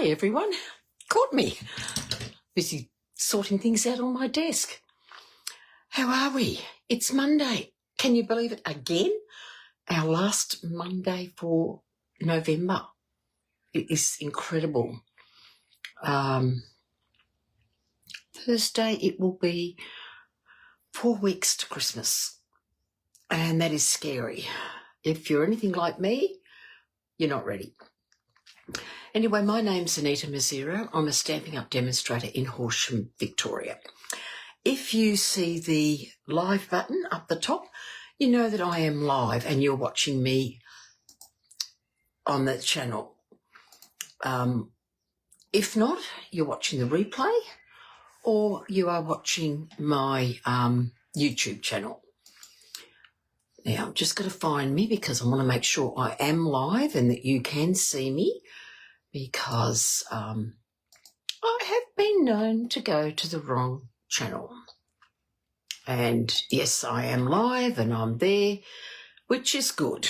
Hi everyone, caught me. Busy sorting things out on my desk. How are we? It's Monday. Can you believe it again? Our last Monday for November. It is incredible. Thursday it will be 4 weeks to Christmas. And that is scary. If you're anything like me, you're not ready. Anyway, my name's Anita Mazzero. I'm a Stampin' Up demonstrator in Horsham, Victoria. If you see the live button up the top, you know that I am live and you're watching me on the channel. If not, you're watching the replay or you are watching my YouTube channel. Now, I'm just going to find me because I want to make sure I am live and that you can see me, because I have been known to go to the wrong channel. And yes, I am live and I'm there, which is good.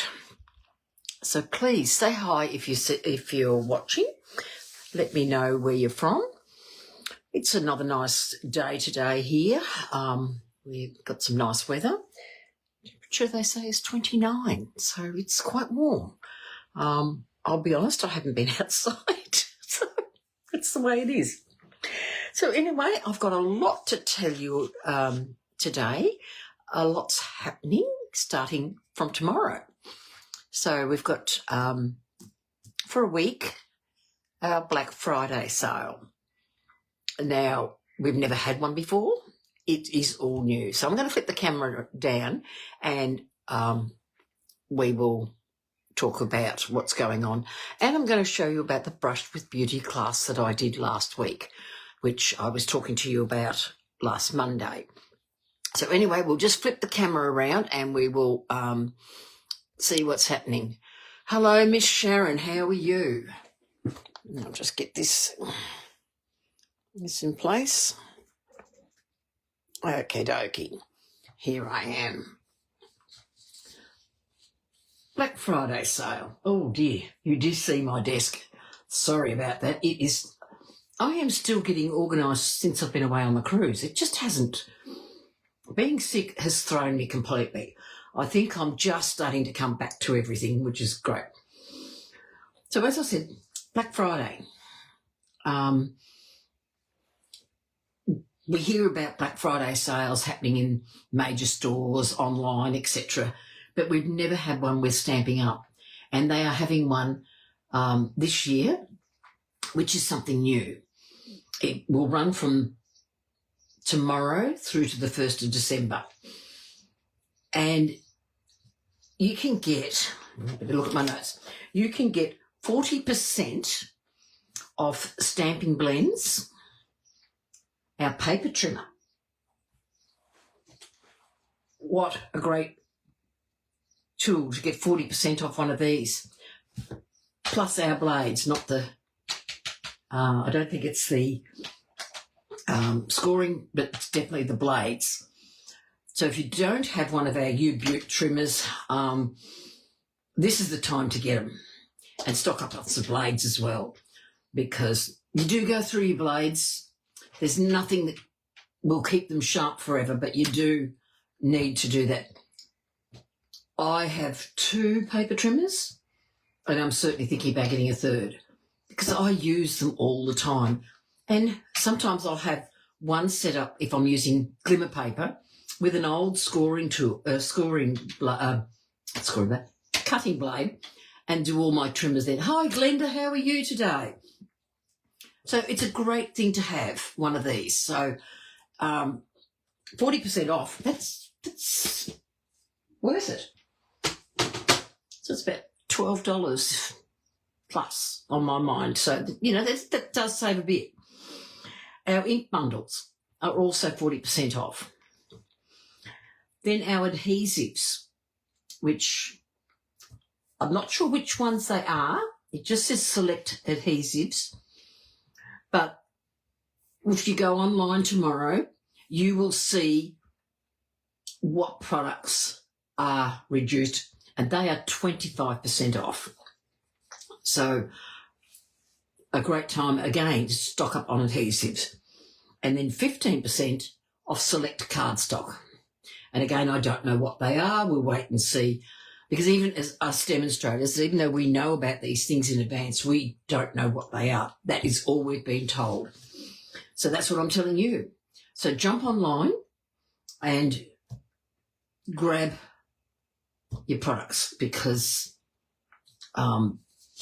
So please say hi if you're watching. Let me know where you're from. It's another nice day today here. We've got some nice weather. Temperature, they say, is 29, so it's quite warm. I'll be honest, I haven't been outside, so it's the way it is. So anyway, I've got a lot to tell you today. A lot's happening starting from tomorrow. So we've got, for a week, our Black Friday sale. Now, we've never had one before. It is all new. So I'm going to flip the camera down and we will talk about what's going on. And I'm going to show you about the Brushed with Beauty class that I did last week, which I was talking to you about last Monday. So anyway, we'll just flip the camera around and we will see what's happening. Hello, Miss Sharon, how are you? I'll just get this in place. Okie dokie, here I am. Black Friday sale. Oh dear, you did see my desk. Sorry about that. I am still getting organised since I've been away on the cruise. It just hasn't. Being sick has thrown me completely. I think I'm just starting to come back to everything, which is great. So as I said, Black Friday. We hear about Black Friday sales happening in major stores, online, etc., but we've never had one with Stampin' Up. And they are having one this year, which is something new. It will run from tomorrow through to the 1st of December. And you can get, look at my notes, you can get 40% off stamping blends, our paper trimmer. What a great tool to get 40% off one of these. Plus our blades, not the, I don't think it's the scoring, but it's definitely the blades. So if you don't have one of our U-Butte trimmers, this is the time to get them. And stock up on some blades as well, because you do go through your blades. There's nothing that will keep them sharp forever, but you do need to do that. I have 2 paper trimmers, and I'm certainly thinking about getting a 3rd because I use them all the time. And sometimes I'll have one set up if I'm using glimmer paper with an old scoring tool, cutting blade, and do all my trimmers then. Hi, Glenda, how are you today? So it's a great thing to have one of these. So 40% off, that's worth it. So it's about $12 plus on my mind. So, you know, that does save a bit. Our ink bundles are also 40% off. Then our adhesives, which I'm not sure which ones they are. It just says select adhesives. But if you go online tomorrow, you will see what products are reduced, and they are 25% off. So a great time, again, to stock up on adhesives. And then 15% off select cardstock. And again, I don't know what they are. We'll wait and see. Because even as us demonstrators, even though we know about these things in advance, we don't know what they are. That is all we've been told. So that's what I'm telling you. So jump online and grab your products, because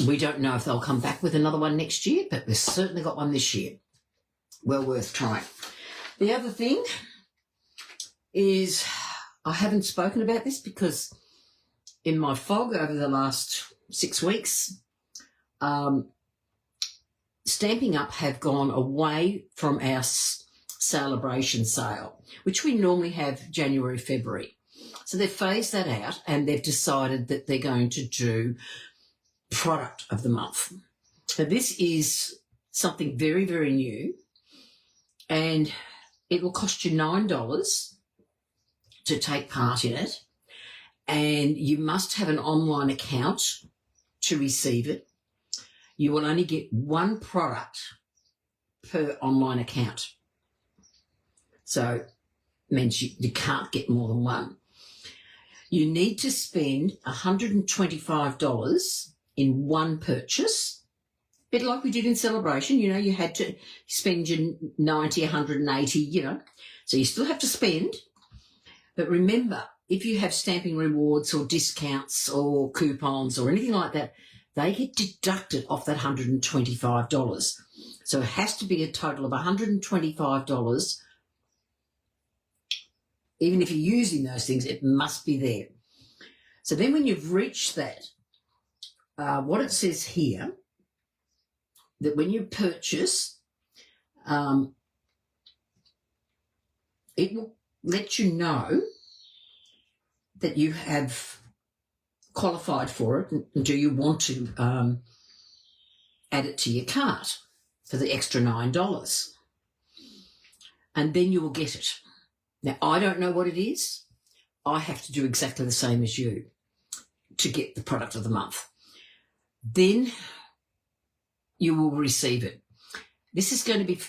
we don't know if they'll come back with another one next year, but we've certainly got one this year. Well worth trying. The other thing is, I haven't spoken about this because in my fog over the last 6 weeks, Stamping Up have gone away from our celebration sale, which we normally have January, February. So they've phased that out and they've decided that they're going to do product of the month. So this is something very, very new, and it will cost you $9 to take part in it, and you must have an online account to receive it. You will only get one product per online account. So it means you can't get more than one. You need to spend $125 in one purchase, a bit like we did in Celebration. You know, you had to spend your 90, 180, you know. So you still have to spend. But remember, if you have stamping rewards or discounts or coupons or anything like that, they get deducted off that $125. So it has to be a total of $125. Even if you're using those things, it must be there. So then when you've reached that, what it says here, that when you purchase, it will let you know that you have qualified for it, and do you want to add it to your cart for the extra $9. And then you will get it. Now, I don't know what it is. I have to do exactly the same as you to get the product of the month. Then you will receive it. This is going to be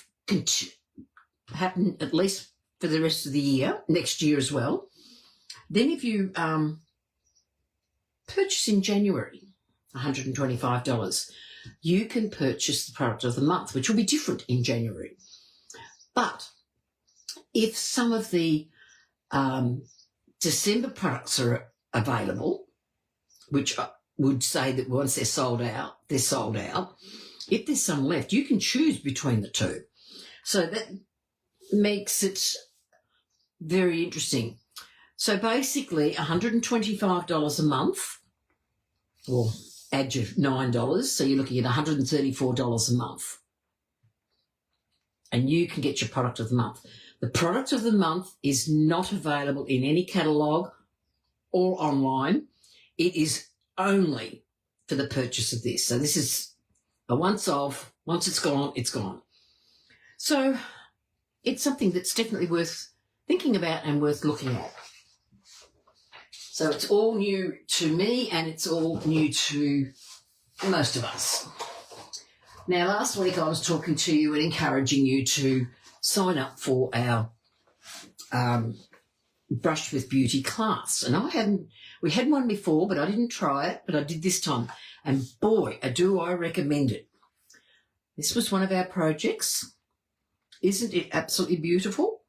happen at least for the rest of the year, next year as well. Then if you purchase in January, $125, you can purchase the product of the month, which will be different in January. But if some of the December products are available, which I would say that once they're sold out, they're sold out. If there's some left, you can choose between the two. So that makes it very interesting. So basically $125 a month, or add your $9, so you're looking at $134 a month. And you can get your product of the month. The product of the month is not available in any catalogue or online. It is only for the purchase of this. So this is a once-off. Once it's gone, it's gone. So it's something that's definitely worth thinking about and worth looking at. So it's all new to me, and it's all new to most of us. Now, last week I was talking to you and encouraging you to sign up for our Brush with Beauty class. And we had one before, but I didn't try it, but I did this time. And boy, do I recommend it. This was one of our projects. Isn't it absolutely beautiful?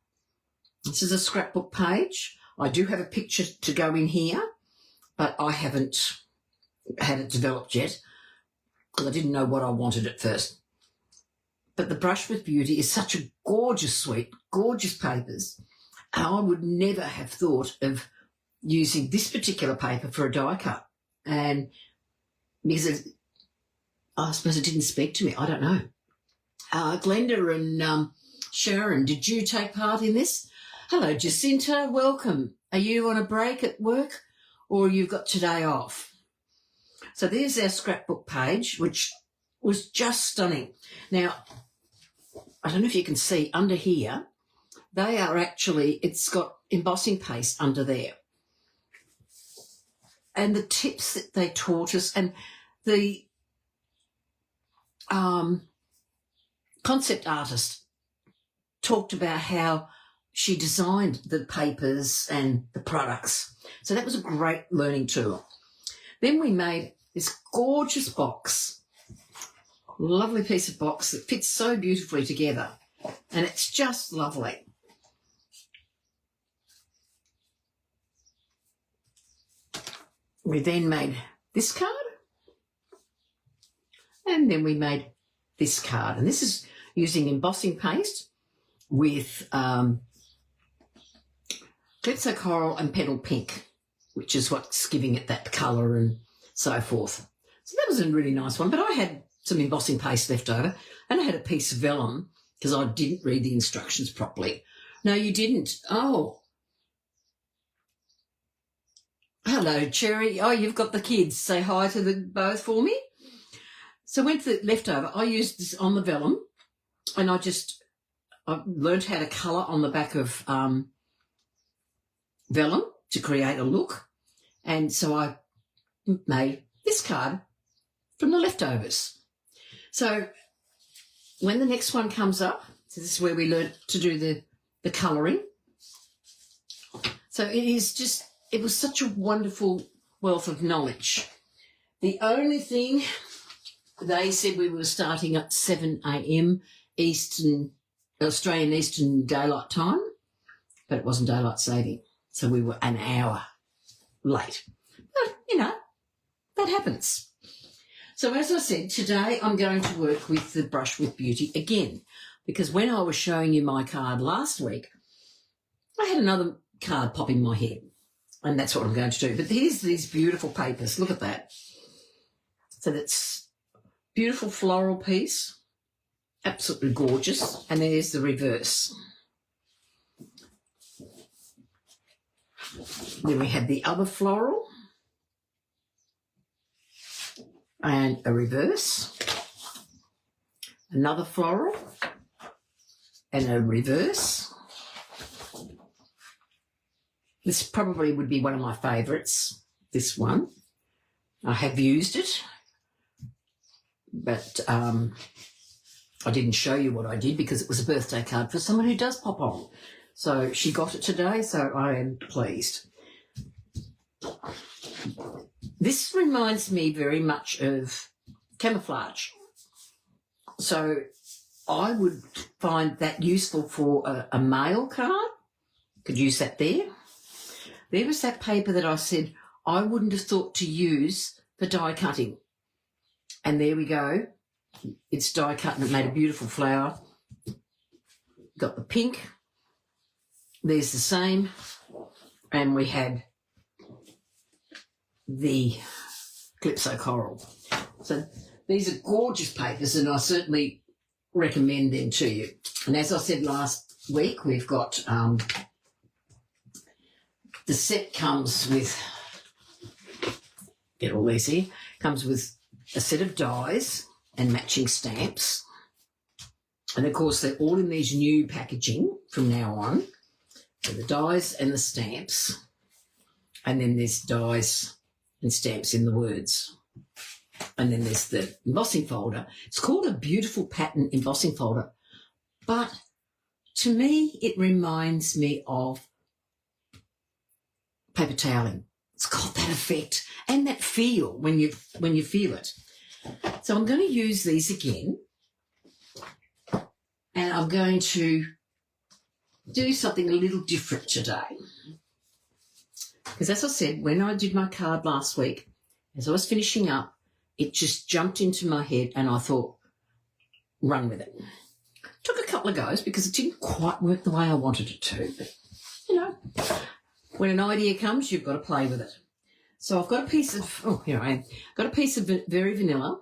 This is a scrapbook page. I do have a picture to go in here, but I haven't had it developed yet because I didn't know what I wanted at first. But the Brush with Beauty is such a gorgeous suite, gorgeous papers. And I would never have thought of using this particular paper for a die cut. And because I suppose it didn't speak to me. I don't know. Glenda and Sharon, did you take part in this? Hello, Jacinta. Welcome. Are you on a break at work or you've got today off? So there's our scrapbook page, which was just stunning. Now, I don't know if you can see under here, they are actually, it's got embossing paste under there. And the tips that they taught us and the concept artist talked about how she designed the papers and the products. So that was a great learning tool. Then we made this gorgeous box, lovely piece of box that fits so beautifully together, and it's just lovely. We then made this card, and then we made this card, and this is using embossing paste with Glitzo Coral and Petal Pink, which is what's giving it that colour and so forth. So that was a really nice one, but I had some embossing paste left over, and I had a piece of vellum because I didn't read the instructions properly. No, you didn't. Oh. Hello, Cherry. Oh, you've got the kids. Say hi to the both for me. So went to the leftover. I used this on the vellum, and I learned how to colour on the back of vellum to create a look. And so I made this card from the leftovers. So when the next one comes up, so this is where we learnt to do the colouring. So it was such a wonderful wealth of knowledge. The only thing, they said we were starting at 7 a.m. Australian Eastern Daylight Time, but it wasn't daylight saving, so we were an hour late. But, that happens. So as I said, today I'm going to work with the Brush with Beauty again, because when I was showing you my card last week, I had another card pop in my head. And that's what I'm going to do. But here's these beautiful papers. Look at that. So that's beautiful floral piece. Absolutely gorgeous. And there's the reverse. Then we had the other floral. And a reverse. Another floral. And a reverse. This probably would be one of my favourites, this one. I have used it, but I didn't show you what I did because it was a birthday card for someone who does pop on. So she got it today, so I am pleased. This reminds me very much of camouflage. So I would find that useful for a mail card. Could use that there. There was that paper that I said I wouldn't have thought to use for die cutting. And there we go. It's die cut and it made a beautiful flower. Got the pink. There's the same. And we had the Glitzo Coral. So these are gorgeous papers and I certainly recommend them to you. And as I said last week, we've got... the set comes with, get all these here, comes with a set of dies and matching stamps. And, of course, they're all in these new packaging from now on. So the dies and the stamps. And then there's dies and stamps in the words. And then there's the embossing folder. It's called a Beautiful Pattern Embossing Folder. But to me, it reminds me of paper toweling. It's got that effect and that feel when you feel it. So I'm going to use these again, and I'm going to do something a little different today. Because as I said, when I did my card last week, as I was finishing up, it just jumped into my head and I thought, run with it. Took a couple of goes because it didn't quite work the way I wanted it to, but when an idea comes, you've got to play with it. So I've got a piece of, here I am. Got a piece of Very Vanilla,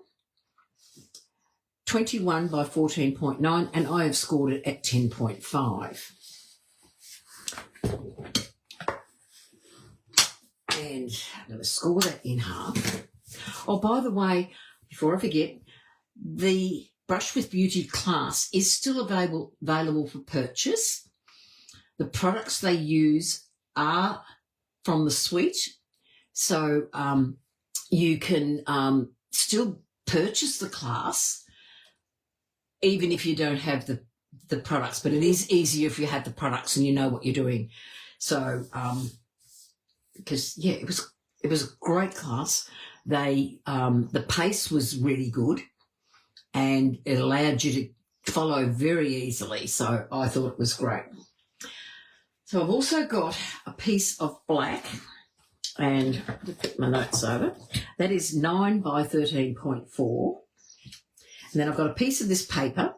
21 by 14.9, and I have scored it at 10.5. And I'm going to score that in half. Oh, by the way, before I forget, the Brush with Beauty class is still available for purchase. The products they use are from the suite, so you can still purchase the class, even if you don't have the products, but it is easier if you have the products and you know what you're doing. So, because yeah, it was a great class. They the pace was really good, and it allowed you to follow very easily. So I thought it was great. So I've also got a piece of black, and to put my notes over. That is 9 by 13.4. And then I've got a piece of this paper,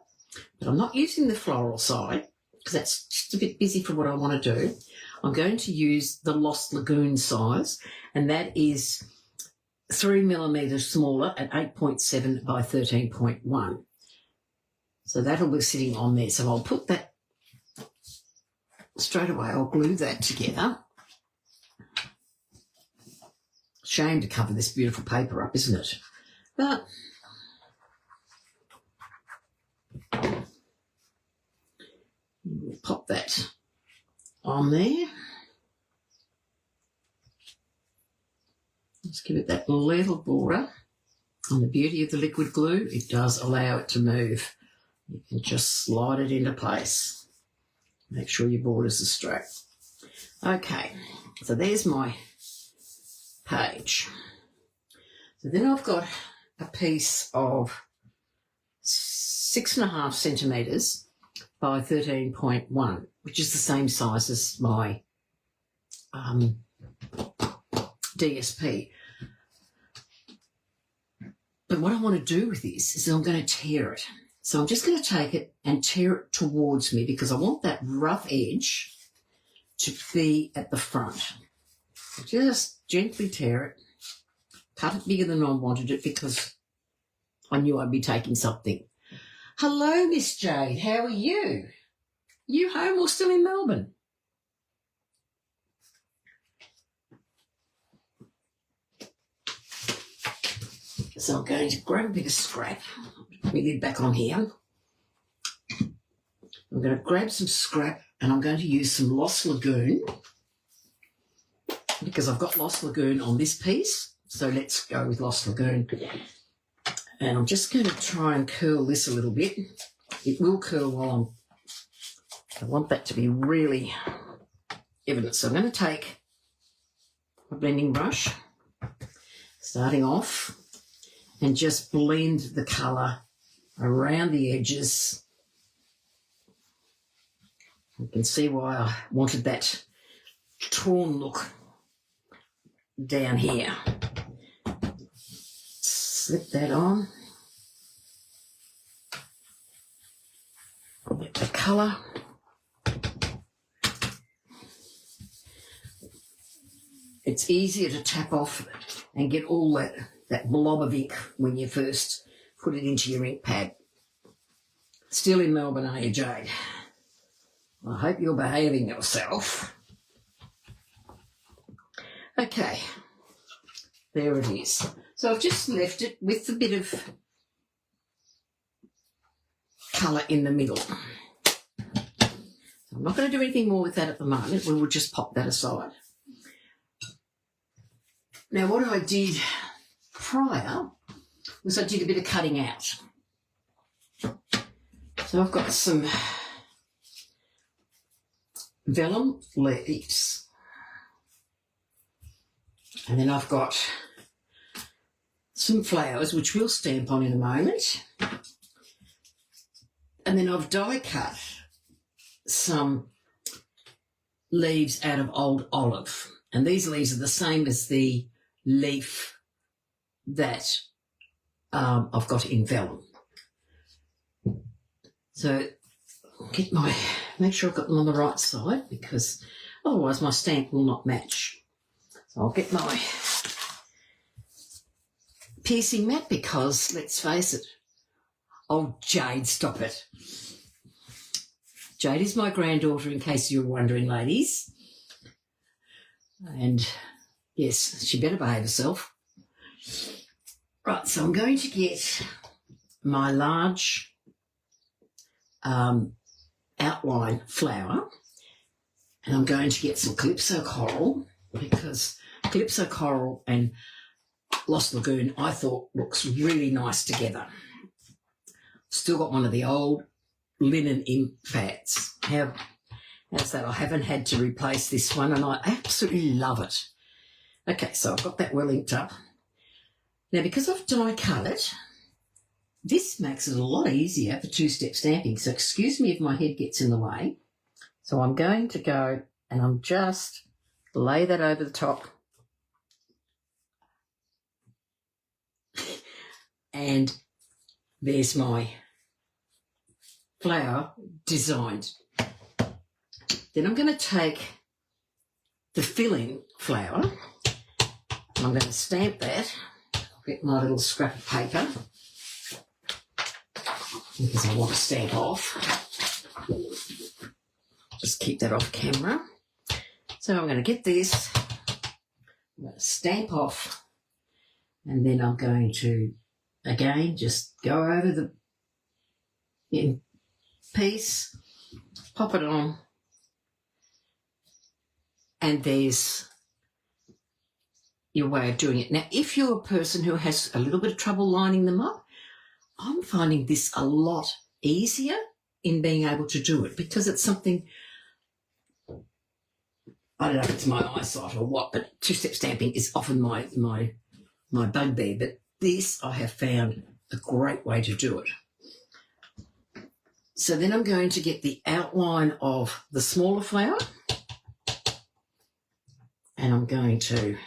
but I'm not using the floral side because that's just a bit busy for what I want to do. I'm going to use the Lost Lagoon size, and that is 3 millimetres smaller at 8.7 by 13.1. So that'll be sitting on there. So I'll put that straight away. I'll glue that together. Shame to cover this beautiful paper up, isn't it? But we'll pop that on there. Let's give it that little border. And the beauty of the liquid glue, it does allow it to move. You can just slide it into place. Make sure your borders are straight. Okay, so there's my page. So then I've got a piece of 6.5 centimetres by 13.1, which is the same size as my DSP. But what I want to do with this is I'm going to tear it. So I'm just going to take it and tear it towards me because I want that rough edge to be at the front. Just gently tear it, cut it bigger than I wanted it because I knew I'd be taking something. Hello, Miss Jade, how are you? You home or still in Melbourne? So I'm going to grab a bit of scrap. Put my lid back on here. I'm going to grab some scrap and I'm going to use some Lost Lagoon because I've got Lost Lagoon on this piece. So let's go with Lost Lagoon. And I'm just going to try and curl this a little bit. It will curl while I want that to be really evident. So I'm going to take a blending brush, starting off, and just blend the colour around the edges. You can see why I wanted that torn look down here. Slip that on. Get the colour. It's easier to tap off and get all that blob of ink when you first put it into your ink pad. Still in Melbourne, are you, Jade? I hope you're behaving yourself. Okay, there it is. So I've just left it with a bit of colour in the middle. I'm not going to do anything more with that at the moment. We will just pop that aside. Now, what I did prior was I did a bit of cutting out. So I've got some vellum leaves. And then I've got some flowers, which we'll stamp on in a moment. And then I've die cut some leaves out of old olive. And these leaves are the same as the leaf that I've got in vellum. So make sure I've got them on the right side because otherwise my stamp will not match. So I'll get my piercing mat because, let's face it, oh, Jade, stop it. Jade is my granddaughter, in case you're wondering, ladies. And, yes, she better behave herself. Right, so I'm going to get my large outline flower and I'm going to get some Calypso Coral because Calypso Coral and Lost Lagoon I thought looks really nice together. Still got one of the old linen ink pads. How's that? I haven't had to replace this one, and I absolutely love it. Okay, so I've got that well inked up. Now, because I've die cut it, this makes it a lot easier for two-step stamping. So excuse me if my head gets in the way. So I'm going to go and I'm just lay that over the top. And there's my flower designed. Then I'm going to take the filling flower and I'm going to stamp that. I'll get my little scrap of paper because I want to stamp off. Just keep that off camera. So I'm going to get this, I'm going to stamp off, and then I'm going to, again, just go over the piece, pop it on, and there's your way of doing it. Now, if you're a person who has a little bit of trouble lining them up, I'm finding this a lot easier in being able to do it because it's something, I don't know if it's my eyesight or what, but two-step stamping is often my bugbear. But this I have found a great way to do it. So then I'm going to get the outline of the smaller flower and I'm going to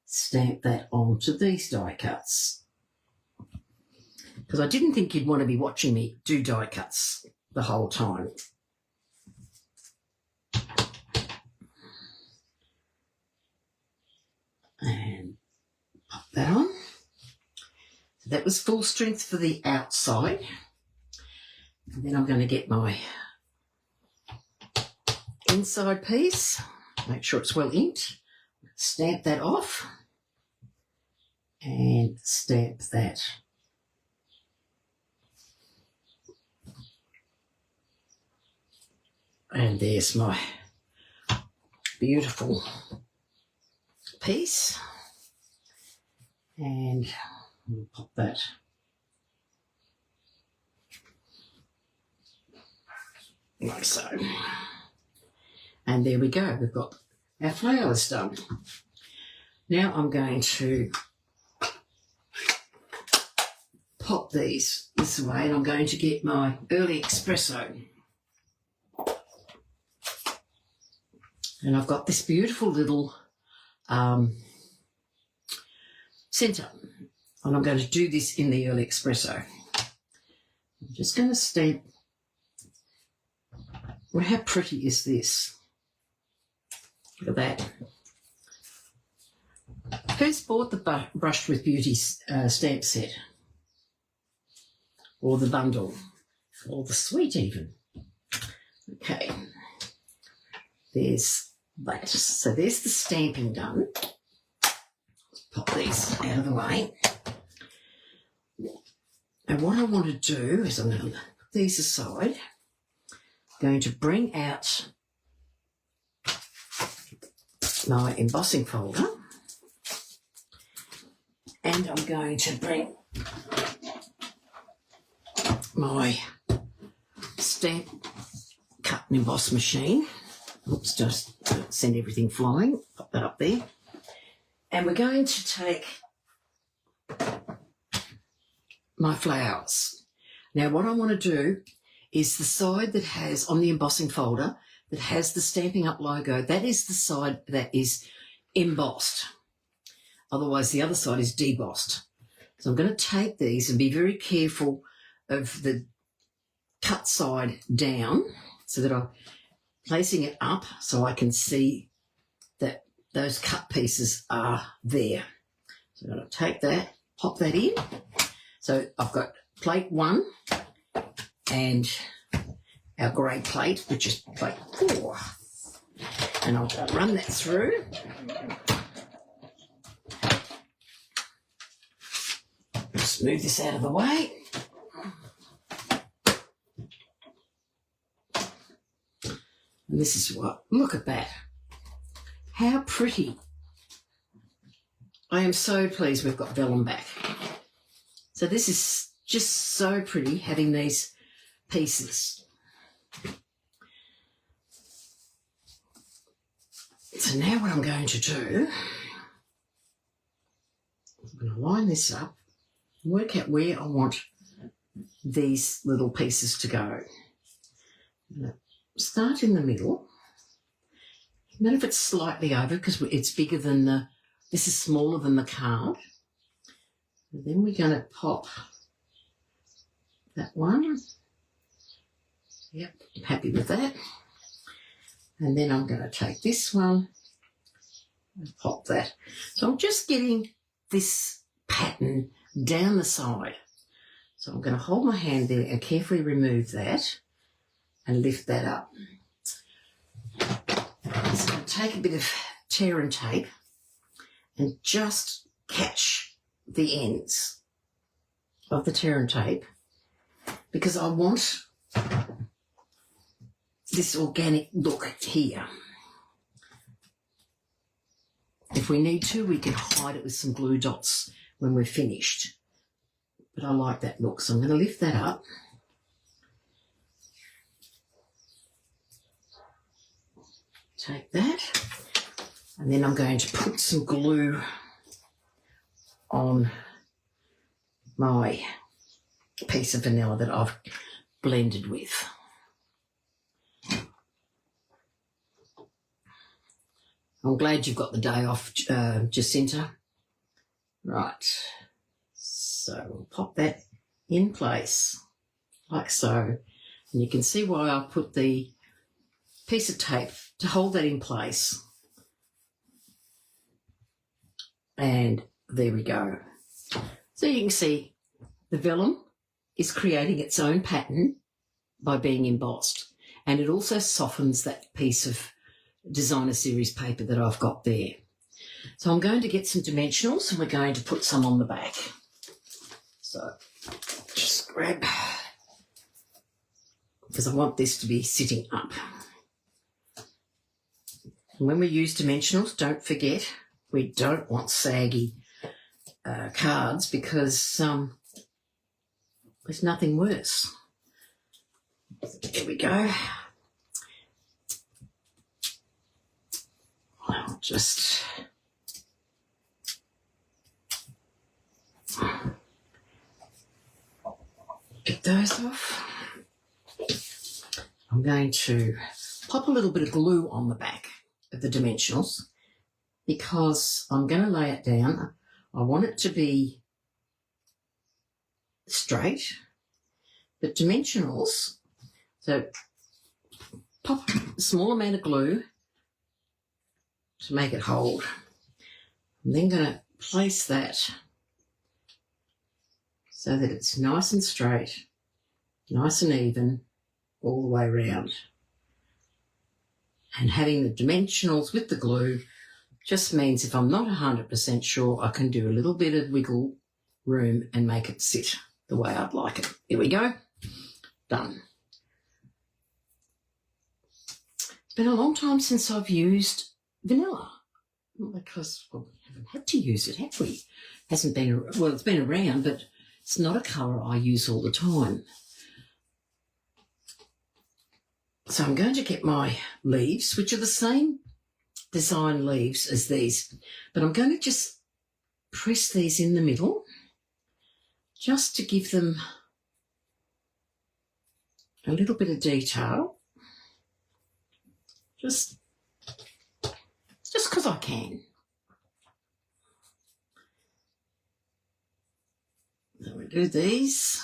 stamp that onto these die cuts. Because I didn't think you'd want to be watching me do die cuts the whole time. And pop that on. So that was full strength for the outside. And then I'm going to get my inside piece, make sure it's well inked, stamp that off and stamp that. And there's my beautiful piece, and we'll pop that like so. And there we go, we've got our flowers done. Now I'm going to pop these this way and I'm going to get my early espresso. And I've got this beautiful little centre, and I'm going to do this in the early espresso. I'm just going to stamp. Well, how pretty is this? Look at that. Who's bought the Brushed with Beauty stamp set? Or the bundle? Or the suite even? Okay. There's that. So there's the stamping done. Let's pop these out of the way. And what I want to do is I'm going to put these aside. I'm going to bring out my embossing folder. And I'm going to bring my stamp cut and emboss machine. Oops, just send everything flying. Pop that up there. And we're going to take my flowers. Now what I want to do is the side that has, on the embossing folder, that has the Stampin' Up logo, that is the side that is embossed. Otherwise the other side is debossed. So I'm going to take these and be very careful of the cut side down so that I'm placing it up so I can see that those cut pieces are there. So I'm going to take that, pop that in. So I've got plate 1 and our grey plate, which is plate 4. And I'll run that through. Just move this out of the way. And this is what, look at that. How pretty. I am so pleased we've got vellum back. So this is just so pretty having these pieces. So now what I'm going to do, I'm going to line this up, work out where I want these little pieces to go. I'm going to start in the middle. Not if it's slightly over because it's bigger than this is smaller than the card. And then we're going to pop that one. Yep, I'm happy with that. And then I'm going to take this one and pop that. So I'm just getting this pattern down the side. So I'm going to hold my hand there and carefully remove that and lift that up. So I'm going to take a bit of tear and tape and just catch the ends of the tear and tape because I want this organic look here. If we need to, we can hide it with some glue dots when we're finished. But I like that look, so I'm going to lift that up. Take that, and then I'm going to put some glue on my piece of vanilla that I've blended with. I'm glad you've got the day off, Jacinta. Right, so we'll pop that in place like so. And you can see why I put the piece of tape to hold that in place. And there we go. So you can see the vellum is creating its own pattern by being embossed. And it also softens that piece of designer series paper that I've got there. So I'm going to get some dimensionals and we're going to put some on the back. So just grab, because I want this to be sitting up. And when we use dimensionals, don't forget, we don't want saggy cards because there's nothing worse. There we go. I'll just get those off. I'm going to pop a little bit of glue on the back of the dimensionals because I'm going to lay it down. I want it to be straight, but dimensionals, so pop a small amount of glue to make it hold. I'm then going to place that so that it's nice and straight, nice and even all the way around. And having the dimensionals with the glue just means if I'm not 100% sure, I can do a little bit of wiggle room and make it sit the way I'd like it. Here we go. Done. It's been a long time since I've used vanilla because we haven't had to use it, have we? Hasn't been, well, it's been around, but it's not a colour I use all the time. So I'm going to get my leaves, which are the same design leaves as these, but I'm going to just press these in the middle just to give them a little bit of detail, just because I can. Then we do these.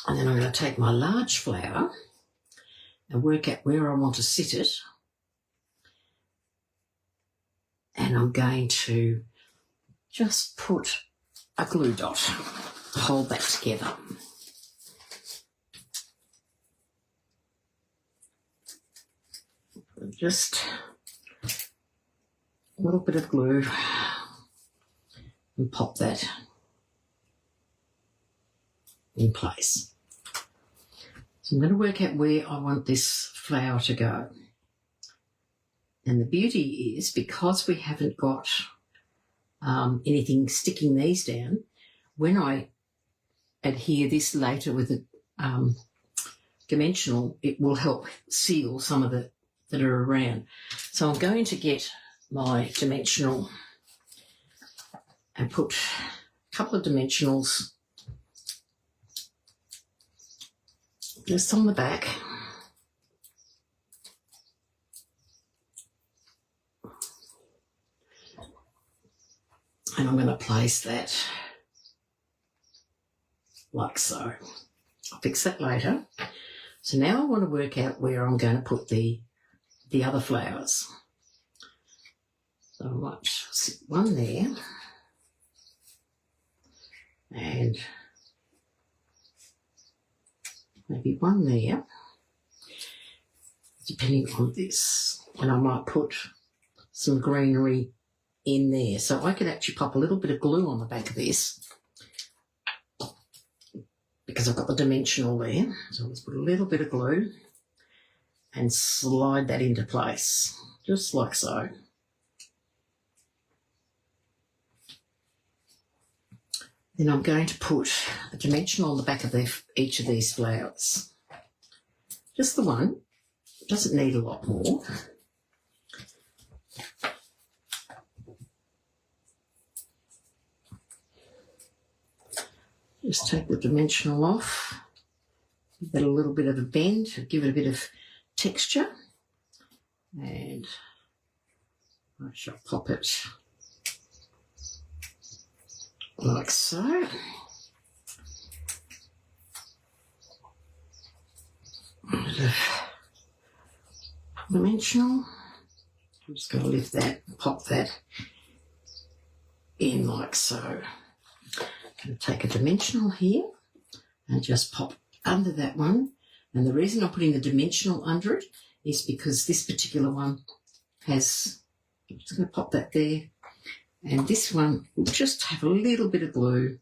And then I'm going to take my large flower and work out where I want to sit it. And I'm going to just put a glue dot to hold that together. Just a little bit of glue and pop that in place. So I'm going to work out where I want this flower to go. And the beauty is because we haven't got anything sticking these down, when I adhere this later with a dimensional, it will help seal some of the that are around. So I'm going to get my dimensional and put a couple of dimensionals just on the back. And I'm going to place that like so. I'll fix that later. So now I want to work out where I'm going to put the other flowers. So I might sit one there and maybe one there, depending on this. And I might put some greenery in there. So I could actually pop a little bit of glue on the back of this because I've got the dimensional there. So I'll just put a little bit of glue and slide that into place, just like so. Then I'm going to put a dimensional on the back of each of these flowers. Just the one, doesn't need a lot more. Just take the dimensional off, give it a little bit of a bend, give it a bit of texture, and I shall pop it like so. Dimensional. I'm just going to lift that, pop that in like so. I'm going to take a dimensional here and just pop under that one. And the reason I'm putting the dimensional under it is because this particular one has, I'm just going to pop that there. And this one will just have a little bit of glue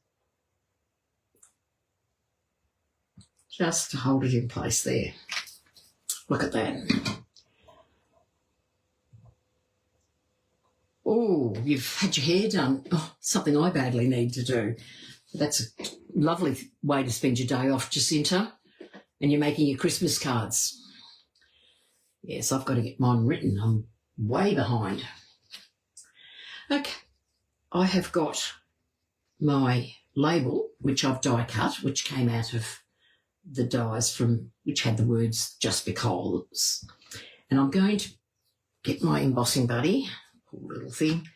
just to hold it in place there. Look at that. Oh, you've had your hair done. Oh, something I badly need to do. That's a lovely way to spend your day off, Jacinta. And you're making your Christmas cards. Yes, I've got to get mine written. I'm way behind. Okay, I have got my label, which I've die cut, which came out of the dies from, which had the words just because. And I'm going to get my embossing buddy, poor little thing.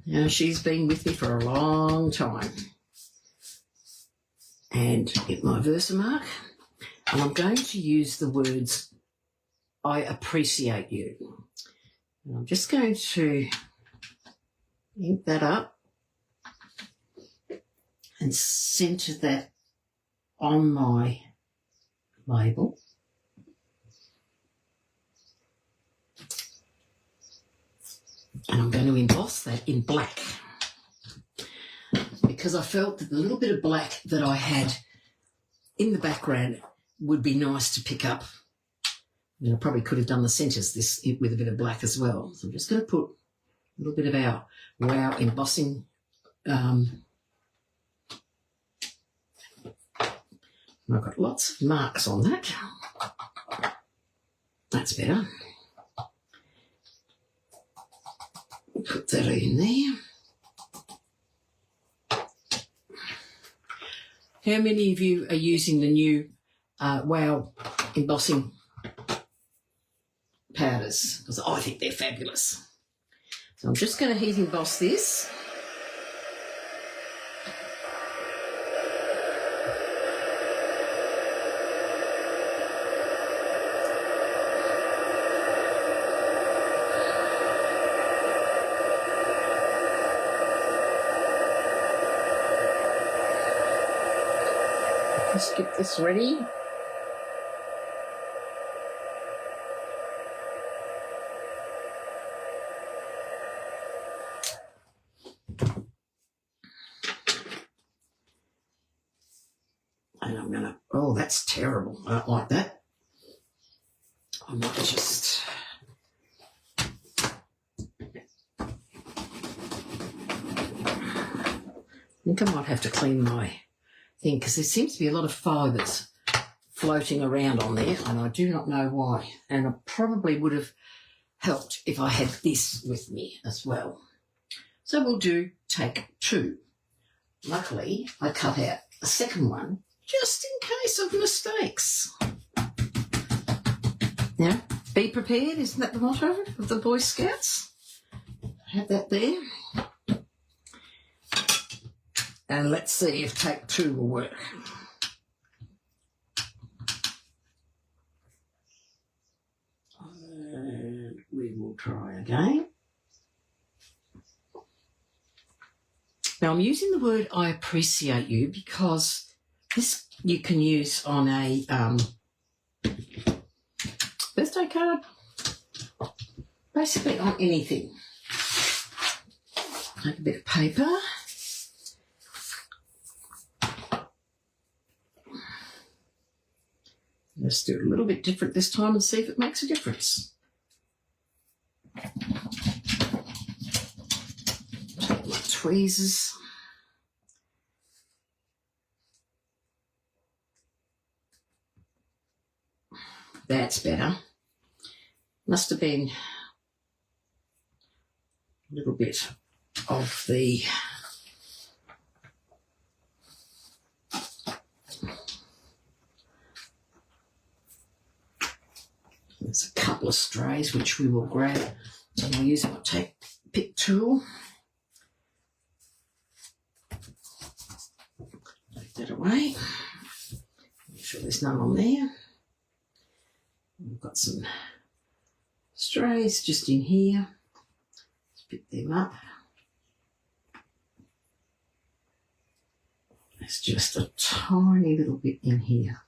Now, she's been with me for a long time. And get my Versamark. And I'm going to use the words, I appreciate you. And I'm just going to ink that up and centre that on my label. And I'm going to emboss that in black because I felt that the little bit of black that I had in the background would be nice to pick up. And I probably could have done the centres this with a bit of black as well. So I'm just going to put a little bit of our Wow embossing I've got lots of marks on that. That's better. Put that in there. How many of you are using the new Wow embossing powders? Because I think they're fabulous. So I'm just going to heat emboss this. Let's get this ready. And I'm going to, oh, that's terrible. I don't like that. I might just, think I might have to clean my thing because there seems to be a lot of fibres floating around on there and I do not know why. And I probably would have helped if I had this with me as well. So we'll do take 2. Luckily, I cut out a second one just in case of mistakes. Now, be prepared, isn't that the motto of the Boy Scouts? Have that there. And let's see if take 2 will work. And we will try again. Now, I'm using the word I appreciate you because this you can use on a birthday card, basically on anything. Take a bit of paper. Let's do it a little bit different this time and see if it makes a difference. Take my tweezers. That's better. Must have been a little bit of the there's a couple of strays which we will grab. So I'll use my pick tool. Take that away. Make sure there's none on there. We've got some strays just in here. Let's pick them up. There's just a tiny little bit in here.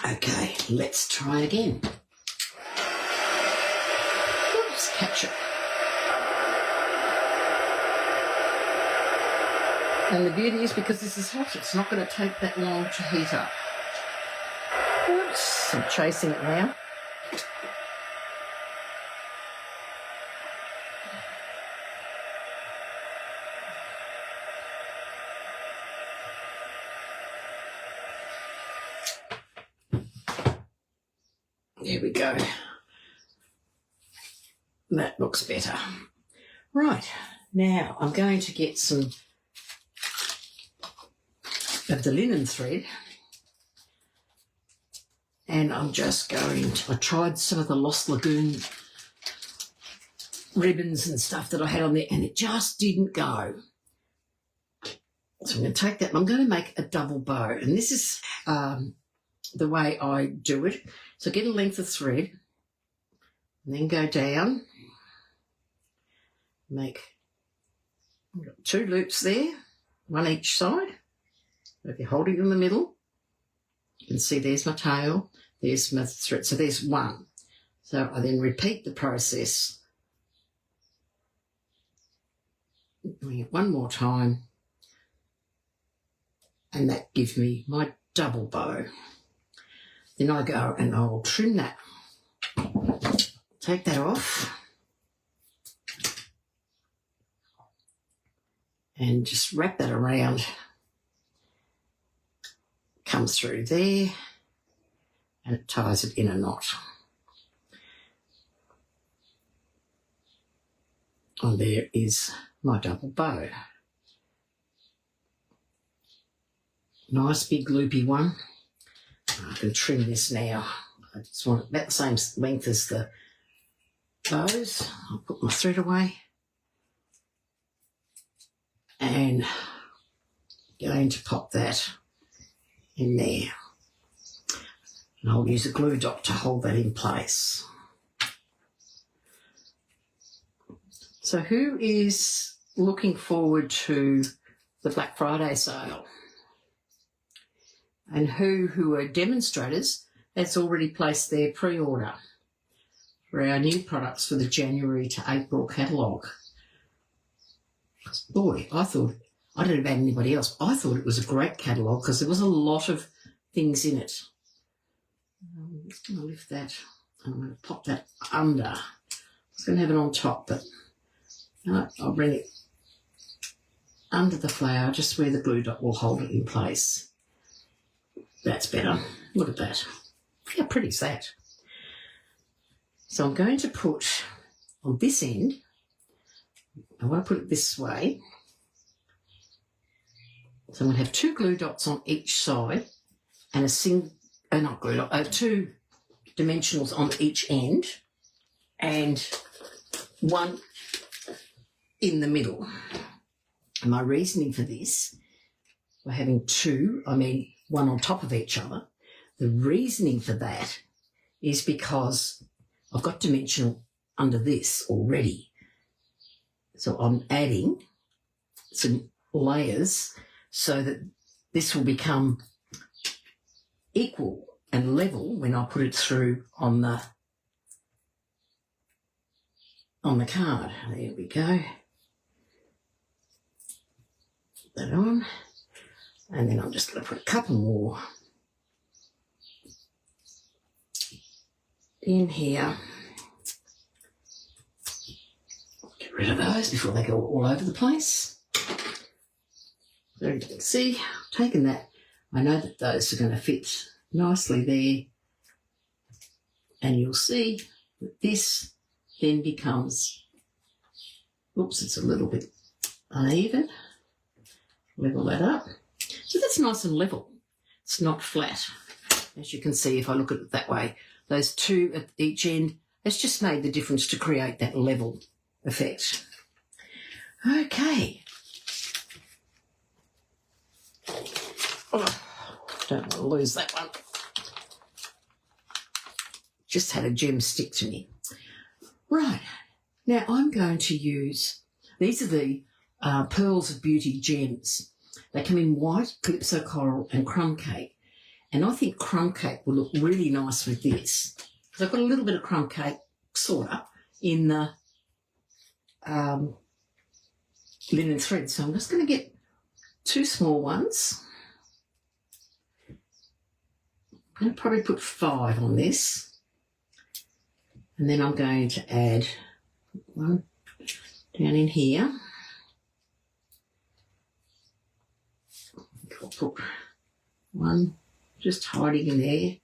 Okay, let's try again. Oops, catch it. And the beauty is because this is hot, it's not going to take that long to heat up. Oops, I'm chasing it now. There we go. That looks better. Right, now I'm going to get some of the linen thread and I'm just going to, I tried some of the Lost Lagoon ribbons and stuff that I had on there and it just didn't go. So I'm going to take that and I'm going to make a double bow, and this is the way I do it. So get a length of thread and then go down, make 2 loops there, 1 each side. If you hold it in the middle, you can see there's my tail, there's my thread, so there's 1. So I then repeat the process, doing it 1 more time, and that gives me my double bow. Then I go and I'll trim that, take that off, and just wrap that around. Comes through there and it ties it in a knot. And there is my double bow. Nice big loopy one. I can trim this now. I just want it about the same length as the bows. I'll put my thread away and going to pop that in there. And I'll use a glue dot to hold that in place. So who is looking forward to the Black Friday sale? And who are demonstrators that's already placed their pre-order for our new products for the January to April catalogue? Boy, I don't know about anybody else, I thought it was a great catalogue because there was a lot of things in it. I'm just going to lift that and I'm going to pop that under. I was going to have it on top, but no, I'll bring it under the flower, just where the glue dot will hold it in place. That's better. Look at that. How pretty is that? So I'm going to put on this end, I want to put it this way. So I'm going to have 2 glue dots on each side and a not glue dot, 2 dimensionals on each end and 1 in the middle. And my reasoning for this, we're having 2, I mean 1 on top of each other. The reasoning for that is because I've got dimensional under this already. So I'm adding some layers so that this will become equal and level when I put it through on the card. There we go. Put that on. And then I'm just going to put a couple more in here. Get rid of those before they go all over the place. So you can see, I've taken that. I know that those are going to fit nicely there. And you'll see that this then becomes, oops, it's a little bit uneven. Level that up. So that's nice and level. It's not flat. As you can see, if I look at it that way, those 2 at each end, it's just made the difference to create that level effect. Okay. Oh, don't want to lose that one. Just had a gem stick to me. Right. Now I'm going to use, these are the Pearls of Beauty gems. They come in white, Calypso Coral and Crumb Cake. And I think Crumb Cake will look really nice with this. Because I've got a little bit of Crumb Cake, sort of, in the linen thread. So I'm just going to get 2 small ones. I'm going to probably put 5 on this. And then I'm going to add 1 down in here. I'll put 1 just hiding in there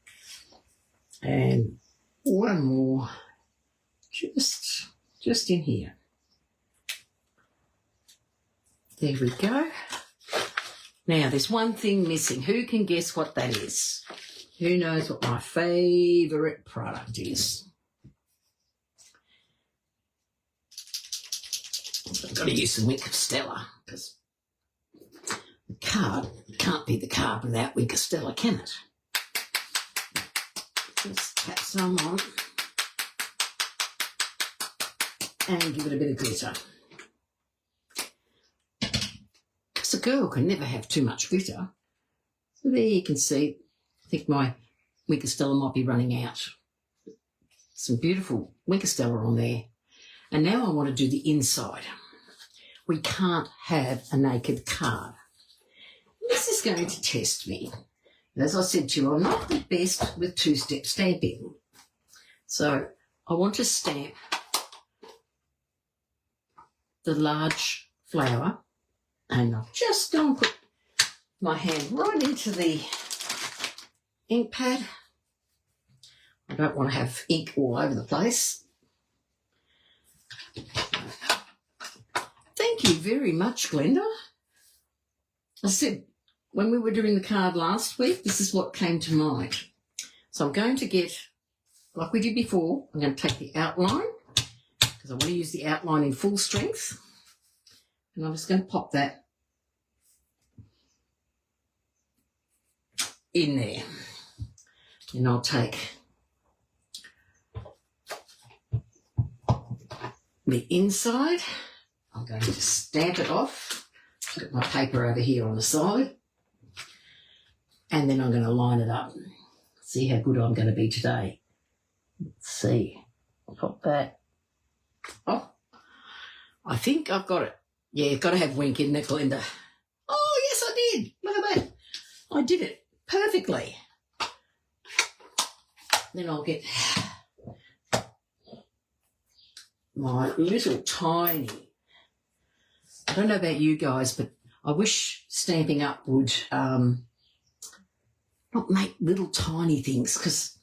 and 1 more just in here. There we go. Now there's one thing missing. Who can guess what that is? Who knows what my favourite product is? I've got to use some Wink of Stella because the card can't be the card without Wink of Stella, can it? Just tap some on and give it a bit of glitter. Because a girl can never have too much glitter. So there you can see, I think my Wink of Stella might be running out. Some beautiful Wink of Stella on there. And now I want to do the inside. We can't have a naked card. This is going to test me. And as I said to you, I'm not the best with 2-step stamping. So I want to stamp the large flower, and I've just going to put my hand right into the ink pad. I don't want to have ink all over the place. Thank you very much, Glenda. I said, when we were doing the card last week, this is what came to mind. So I'm going to get, like we did before, I'm going to take the outline, because I want to use the outline in full strength. And I'm just going to pop that in there. And I'll take the inside. I'm going to stamp it off. Put my paper over here on the side. And then I'm going to line it up. See how good I'm going to be today. Let's see. I'll pop that. Oh, I think I've got it. Yeah, you've got to have Wink in there, Glenda. Oh, yes, I did. Look at that. I did it. perfectly. Then I'll get my little tiny, I don't know about you guys, but I wish Stampin' Up would not make little tiny things, because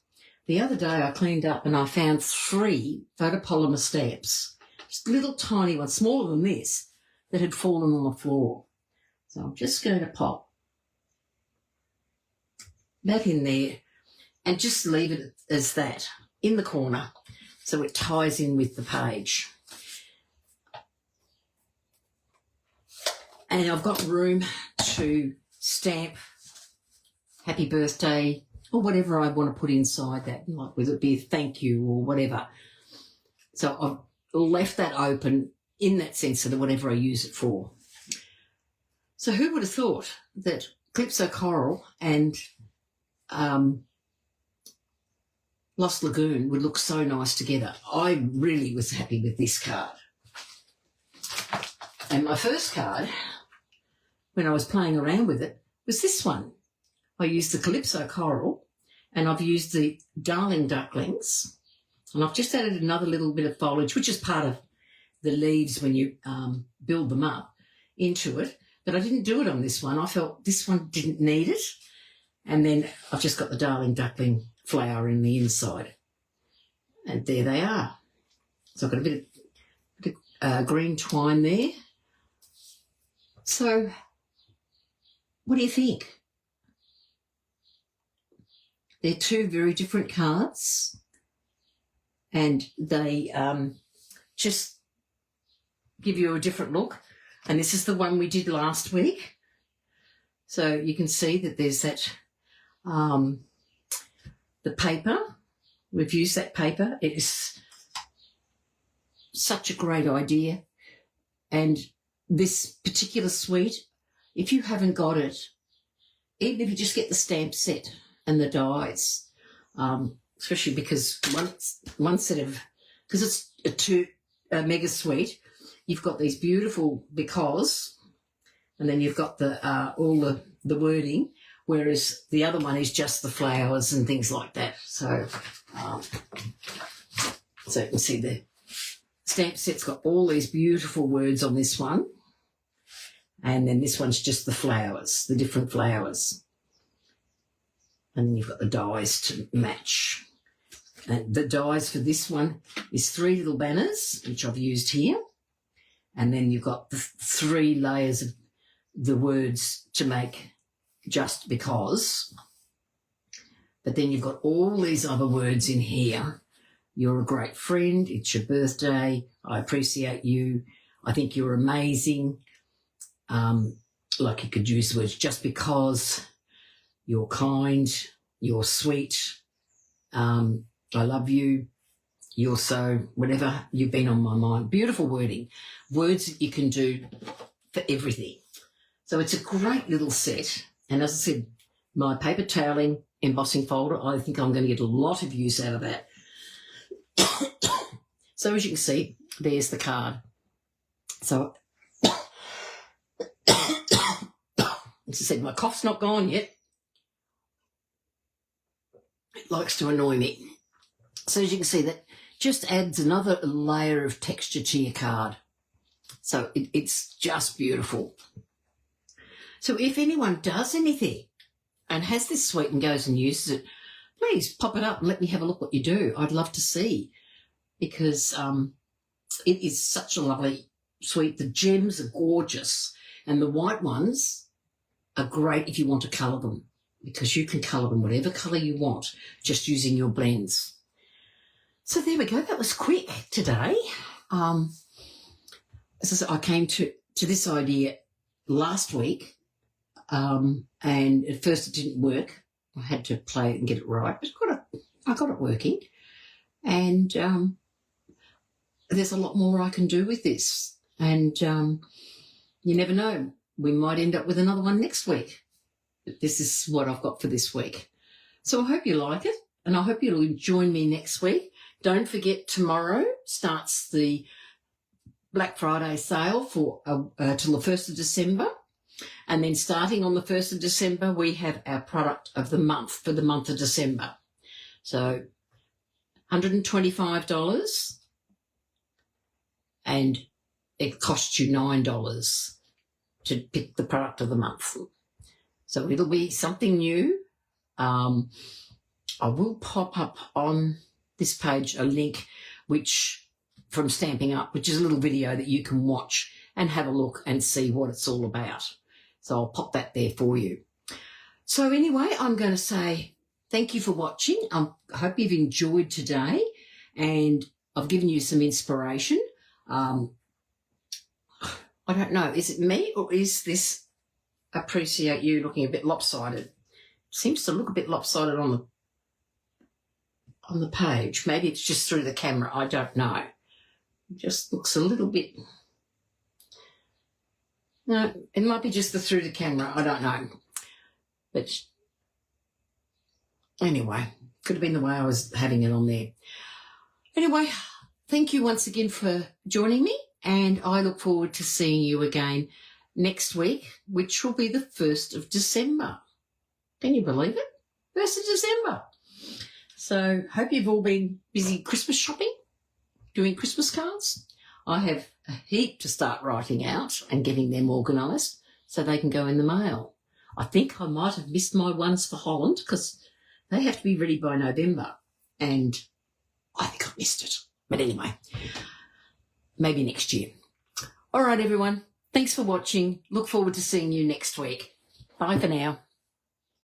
the other day I cleaned up and I found 3 photopolymer stamps, just little tiny ones, smaller than this, that had fallen on the floor. So I'm just going to pop that in there and just leave it as that in the corner so it ties in with the page. And I've got room to stamp happy birthday or whatever I want to put inside that, like whether it be a thank you or whatever. So I've left that open in that sense of whatever I use it for. So who would have thought that Calypso Coral and Lost Lagoon would look so nice together? I really was happy with this card. And my first card, when I was playing around with it, was this one. I used the Calypso Coral and I've used the Darling Ducklings, and I've just added another little bit of foliage, which is part of the leaves when you build them up, into it. But I didn't do it on this one. I felt this one didn't need it. And then I've just got the Darling Duckling flower in the inside. And there they are. So I've got a bit of green twine there. So what do you think? They're 2 very different cards, and they just give you a different look. And this is the one we did last week. So you can see that there's that, the paper. We've used that paper. It is such a great idea. And this particular suite, if you haven't got it, even if you just get the stamp set and the dies, especially because one set of, because it's a mega suite, you've got these beautiful because, and then you've got the all the wording, whereas the other one is just the flowers and things like that. So, so you can see the stamp set's got all these beautiful words on this one, and then this one's just the flowers, the different flowers. And then you've got the dies to match. And the dies for this one is 3 little banners, which I've used here. And then you've got the 3 layers of the words to make just because. But then you've got all these other words in here. You're a great friend. It's your birthday. I appreciate you. I think you're amazing. Like you could use the words just because. You're kind, you're sweet, I love you, you're so, whatever, you've been on my mind. Beautiful wording, words that you can do for everything. So it's a great little set. And as I said, my paper toweling embossing folder, I think I'm going to get a lot of use out of that. So as you can see, there's the card. So, as I said, my cough's not gone yet. It likes to annoy me. So as you can see, that just adds another layer of texture to your card. So it's just beautiful. So if anyone does anything and has this suite and goes and uses it, please pop it up and let me have a look what you do. I'd love to see, because it is such a lovely suite. The gems are gorgeous, and the white ones are great if you want to colour them, because you can colour them whatever colour you want just using your blends. So there we go. That was quick today. As I said, I came to this idea last week, and at first it didn't work. I had to play it and get it right, but I got it working. And there's a lot more I can do with this. And you never know. We might end up with another one next week. This is what I've got for this week. So I hope you like it, and I hope you'll join me next week. Don't forget, tomorrow starts the Black Friday sale for till the 1st of December. And then starting on the 1st of December, we have our product of the month for the month of December. So $125, and it costs you $9 to pick the product of the month. So it'll be something new. I will pop up on this page a link from Stamping Up, which is a little video that you can watch and have a look and see what it's all about. So I'll pop that there for you. So anyway, I'm going to say thank you for watching. I hope you've enjoyed today and I've given you some inspiration. I don't know, is it me or is this Appreciate You looking a bit lopsided? Seems to look a bit lopsided on the page. Maybe it's just through the camera. I don't know. It just looks a little bit... No, it might be just through the camera. I don't know. But anyway, could have been the way I was having it on there. Anyway, thank you once again for joining me, and I look forward to seeing you again next week, which will be the 1st of December. Can you believe it? 1st of December. So hope you've all been busy Christmas shopping, doing Christmas cards. I have a heap to start writing out and getting them organised so they can go in the mail. I think I might have missed my ones for Holland because they have to be ready by November, and I think I've missed it. But anyway, maybe next year. All right, everyone. Thanks for watching. Look forward to seeing you next week. Bye for now.